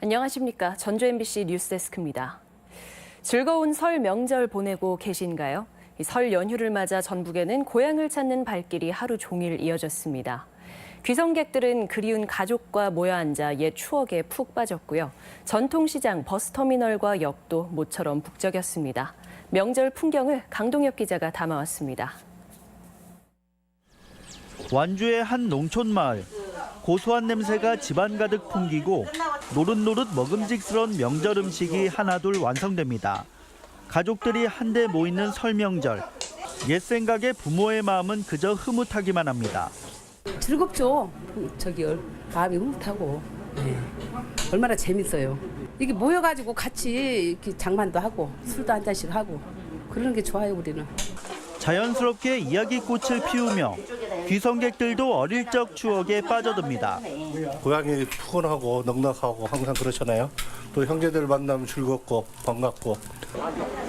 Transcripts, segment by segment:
안녕하십니까. 전주 MBC 뉴스데스크입니다. 즐거운 설 명절 보내고 계신가요? 설 연휴를 맞아 전북에는 고향을 찾는 발길이 하루 종일 이어졌습니다. 귀성객들은 그리운 가족과 모여 앉아 옛 추억에 푹 빠졌고요. 전통시장, 버스터미널과 역도 모처럼 북적였습니다. 명절 풍경을 강동엽 기자가 담아왔습니다. 완주의 한 농촌 마을. 고소한 냄새가 집안 가득 풍기고 노릇노릇 먹음직스러운 명절 음식이 하나둘 완성됩니다. 가족들이 한데 모이는 설 명절. 옛 생각에 부모의 마음은 그저 흐뭇하기만 합니다. 즐겁죠. 마음이 흐뭇하고 얼마나 재밌어요. 이게 모여가지고 같이 이렇게 장만도 하고 술도 한 잔씩 하고 그러는 게 좋아요 우리는. 자연스럽게 이야기꽃을 피우며 귀성객들도 어릴 적 추억에 빠져듭니다. 고향이 푸근하고 넉넉하고 항상 그렇잖아요. 또 형제들 만나면 즐겁고 반갑고.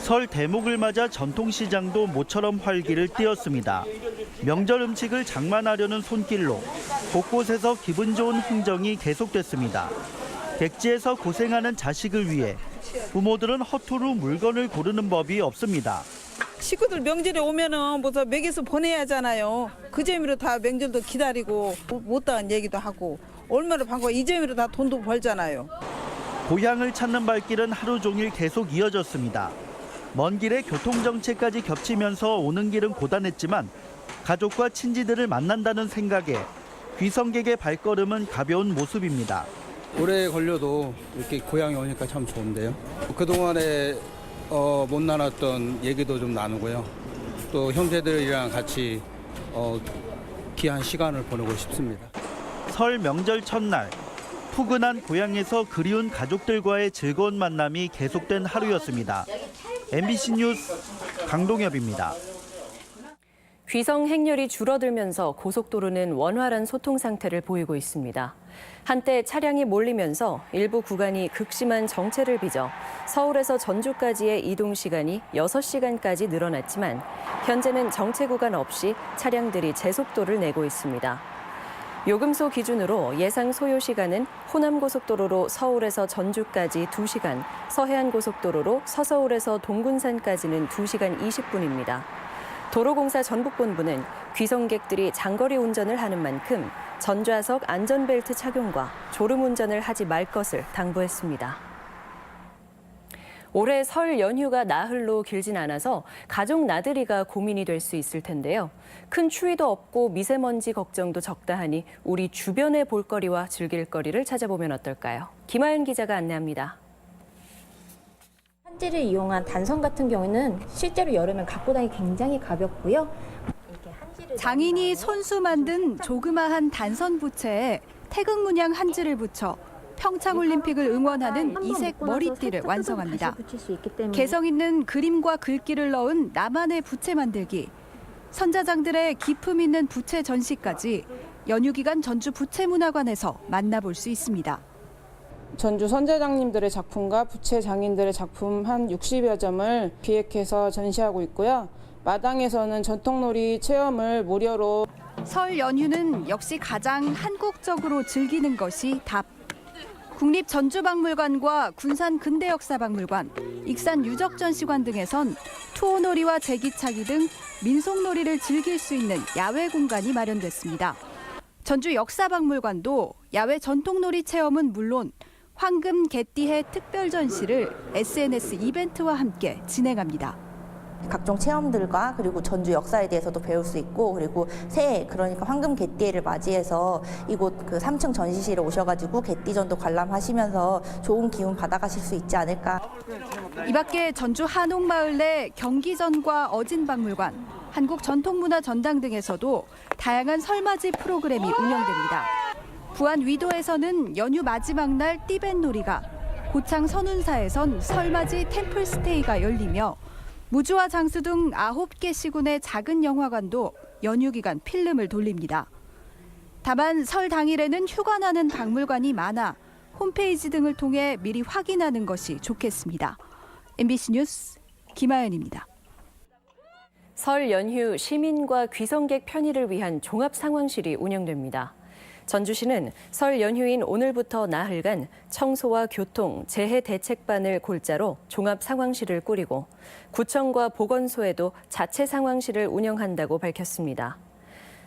설 대목을 맞아 전통시장도 모처럼 활기를 띠었습니다. 명절 음식을 장만하려는 손길로 곳곳에서 기분 좋은 흥정이 계속됐습니다. 백지에서 고생하는 자식을 위해 부모들은 허투루 물건을 고르는 법이 없습니다. 식구들 명절에 오면은 뭐서 먹여서 보내야 하잖아요. 그 재미로 다 명절도 기다리고 못다한 얘기도 하고 얼마나 반가워. 이 재미로 다 돈도 벌잖아요. 고향을 찾는 발길은 하루 종일 계속 이어졌습니다. 먼 길에 교통정체까지 겹치면서 오는 길은 고단했지만 가족과 친지들을 만난다는 생각에 귀성객의 발걸음은 가벼운 모습입니다. 오래 걸려도 이렇게 고향에 오니까 참 좋은데요. 그동안에 못 나눴던 얘기도 좀 나누고요. 또 형제들이랑 같이 귀한 시간을 보내고 싶습니다. 설 명절 첫날, 푸근한 고향에서 그리운 가족들과의 즐거운 만남이 계속된 하루였습니다. MBC 뉴스 강동엽입니다. 귀성 행렬이 줄어들면서 고속도로는 원활한 소통 상태를 보이고 있습니다. 한때 차량이 몰리면서 일부 구간이 극심한 정체를 빚어 서울에서 전주까지의 이동 시간이 6시간까지 늘어났지만 현재는 정체 구간 없이 차량들이 제속도를 내고 있습니다. 요금소 기준으로 예상 소요 시간은 호남고속도로로 서울에서 전주까지 2시간, 서해안고속도로로 서서울에서 동군산까지는 2시간 20분입니다. 도로공사 전북본부는 귀성객들이 장거리 운전을 하는 만큼 전좌석 안전벨트 착용과 졸음운전을 하지 말 것을 당부했습니다. 올해 설 연휴가 나흘로 길진 않아서 가족 나들이가 고민이 될 수 있을 텐데요. 큰 추위도 없고 미세먼지 걱정도 적다 하니 우리 주변의 볼거리와 즐길거리를 찾아보면 어떨까요? 김하연 기자가 안내합니다. 한지를 이용한 단선 같은 경우는 실제로 여름에 갖고 다니기 굉장히 가볍고요. 장인이 손수 만든 조그마한 단선 부채에 태극 문양 한지를 붙여 평창올림픽을 응원하는 이색 머리띠를 완성합니다. 개성 있는 그림과 글귀를 넣은 나만의 부채 만들기, 선자장들의 기품 있는 부채 전시까지 연휴 기간 전주 부채문화관에서 만나볼 수 있습니다. 전주 선제장님들의 작품과 부채 장인들의 작품 한 60여 점을 기획해서 전시하고 있고요. 마당에서는 전통놀이 체험을 무료로. 설 연휴는 역시 가장 한국적으로 즐기는 것이 답. 국립전주박물관과 군산근대역사박물관, 익산유적전시관 등에선 투어놀이와 제기차기 등 민속놀이를 즐길 수 있는 야외 공간이 마련됐습니다. 전주역사박물관도 야외 전통놀이 체험은 물론 황금 개띠해 특별 전시를 SNS 이벤트와 함께 진행합니다. 각종 체험들과 그리고 전주 역사에 대해서도 배울 수 있고 그리고 새해 그러니까 황금 개띠해를 맞이해서 이곳 그 3층 전시실에 오셔가지고 개띠전도 관람하시면서 좋은 기운 받아가실 수 있지 않을까. 이 밖에 전주 한옥마을 내 경기전과 어진박물관, 한국전통문화전당 등에서도 다양한 설맞이 프로그램이 운영됩니다. 부안 위도에서는 연휴 마지막 날 띠벤놀이가, 고창 선운사에선 설맞이 템플스테이가 열리며 무주와 장수 등 9개 시군의 작은 영화관도 연휴 기간 필름을 돌립니다. 다만 설 당일에는 휴가 나는 박물관이 많아 홈페이지 등을 통해 미리 확인하는 것이 좋겠습니다. MBC 뉴스 김하연입니다. 설 연휴 시민과 귀성객 편의를 위한 종합상황실이 운영됩니다. 전주시는 설 연휴인 오늘부터 나흘간 청소와 교통, 재해 대책반을 골자로 종합 상황실을 꾸리고 구청과 보건소에도 자체 상황실을 운영한다고 밝혔습니다.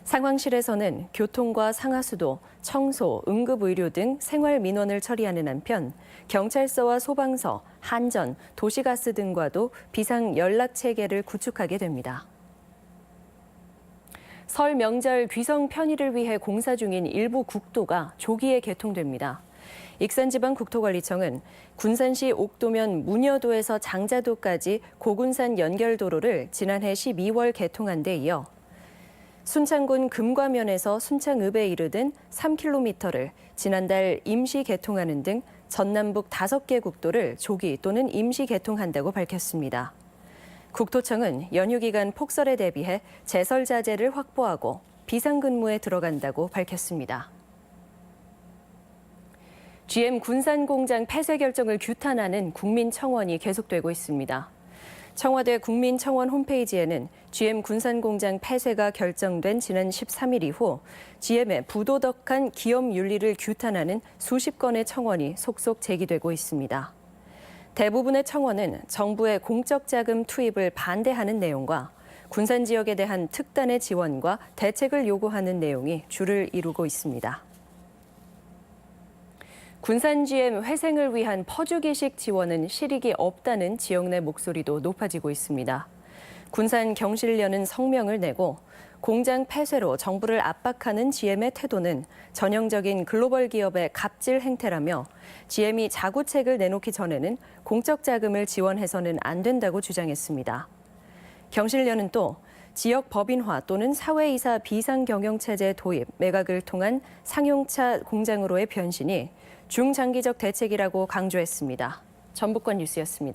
상황실에서는 교통과 상하수도, 청소, 응급의료 등 생활 민원을 처리하는 한편 경찰서와 소방서, 한전, 도시가스 등과도 비상 연락 체계를 구축하게 됩니다. 설 명절 귀성 편의를 위해 공사 중인 일부 국도가 조기에 개통됩니다. 익산지방국토관리청은 군산시 옥도면 문여도에서 장자도까지 고군산 연결도로를 지난해 12월 개통한 데 이어 순창군 금과면에서 순창읍에 이르는 3km를 지난달 임시 개통하는 등 전남북 5개 국도를 조기 또는 임시 개통한다고 밝혔습니다. 국토청은 연휴 기간 폭설에 대비해 제설 자재를 확보하고 비상근무에 들어간다고 밝혔습니다. GM 군산 공장 폐쇄 결정을 규탄하는 국민청원이 계속되고 있습니다. 청와대 국민청원 홈페이지에는 GM 군산 공장 폐쇄가 결정된 지난 13일 이후 GM의 부도덕한 기업 윤리를 규탄하는 수십 건의 청원이 속속 제기되고 있습니다. 대부분의 청원은 정부의 공적 자금 투입을 반대하는 내용과 군산 지역에 대한 특단의 지원과 대책을 요구하는 내용이 주를 이루고 있습니다. 군산 GM 회생을 위한 퍼주기식 지원은 실익이 없다는 지역 내 목소리도 높아지고 있습니다. 군산 경실련은 성명을 내고 공장 폐쇄로 정부를 압박하는 GM의 태도는 전형적인 글로벌 기업의 갑질 행태라며 GM이 자구책을 내놓기 전에는 공적 자금을 지원해서는 안 된다고 주장했습니다. 경실련은 또 지역 법인화 또는 사회이사 비상경영체제 도입, 매각을 통한 상용차 공장으로의 변신이 중장기적 대책이라고 강조했습니다. 전북권 뉴스였습니다.